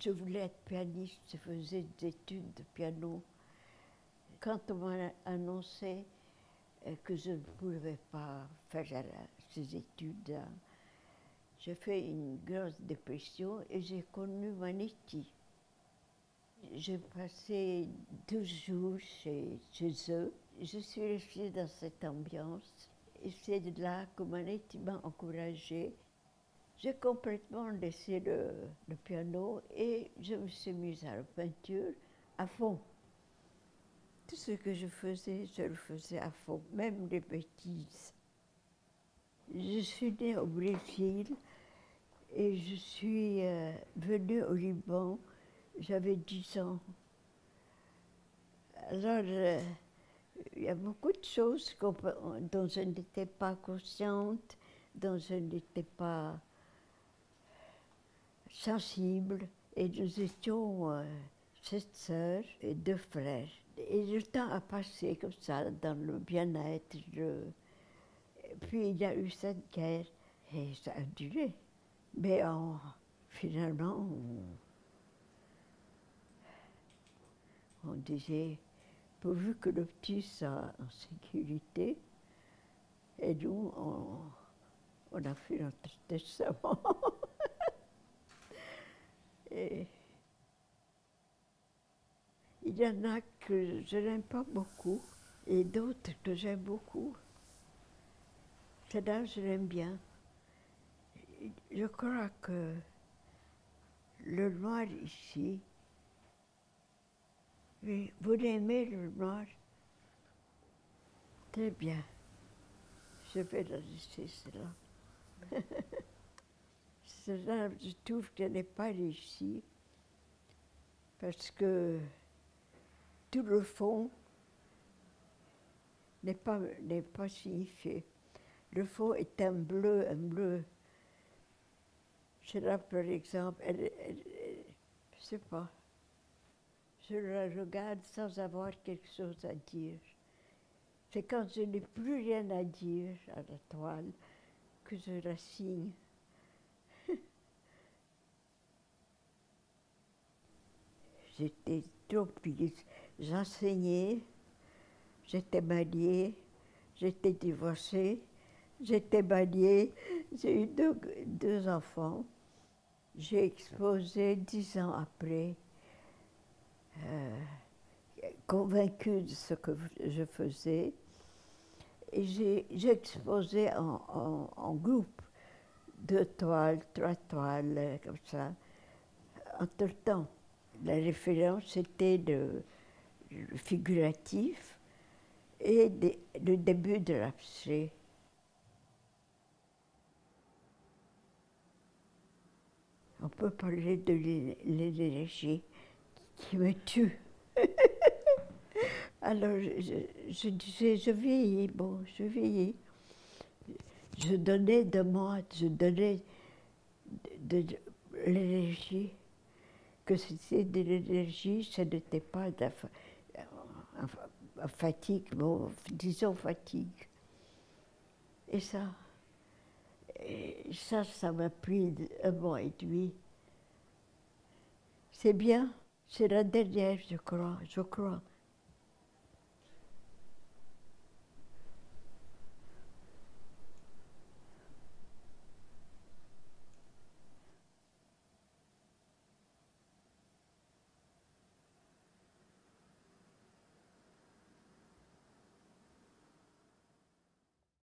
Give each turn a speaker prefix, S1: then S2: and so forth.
S1: Je voulais être pianiste, je faisais des études de piano. Quand on m'a annoncé que je ne pouvais pas faire ces études, j'ai fait une grosse dépression et j'ai connu Manetti. J'ai passé 12 jours chez eux. Je suis restée dans cette ambiance et c'est de là que Manetti m'a encouragée. J'ai complètement laissé le piano et je me suis mise à la peinture à fond. Tout ce que je le faisais à fond, même les bêtises. Je suis née au Brésil et je suis venue au Liban, j'avais 10 ans. Alors, il y a beaucoup de choses dont je n'étais pas consciente, dont je n'étais pas sensible. Et nous étions 7 sœurs et 2 frères. Et le temps a passé comme ça, dans le bien-être. Puis il y a eu cette guerre et ça a duré. Mais finalement, on disait, pourvu que le petit soit en sécurité, et nous, on a fait notre testament. Et il y en a que je n'aime pas beaucoup et d'autres que j'aime beaucoup. Celle-là, je l'aime bien. Je crois que le noir ici, mais vous l'aimez le noir? Très bien. Je vais la laisser cela. Cela, je trouve qu'elle n'est pas réussie parce que tout le fond n'est pas signifié. Le fond est un bleu, un bleu. Celle-là, par exemple, je ne sais pas. Je la regarde sans avoir quelque chose à dire. C'est quand je n'ai plus rien à dire à la toile que je la signe. J'étais trop prise. J'enseignais, j'étais mariée, j'étais divorcée, j'étais mariée, j'ai eu deux enfants. J'ai exposé 10 ans après, convaincue de ce que je faisais. Et j'ai exposé en groupe, 2 toiles, 3 toiles, comme ça. Entre-temps, la référence était le figuratif et le début de l'abstrait. On peut parler de l'énergie qui me tue. Alors, je disais, je vieillis, bon, je vieillis. Je donnais de moi, je donnais de l'énergie. Que c'était de l'énergie, ce n'était pas de la fatigue, bon, disons fatigue. Et ça m'a pris 1 mois et demi. C'est bien, c'est la dernière, je crois.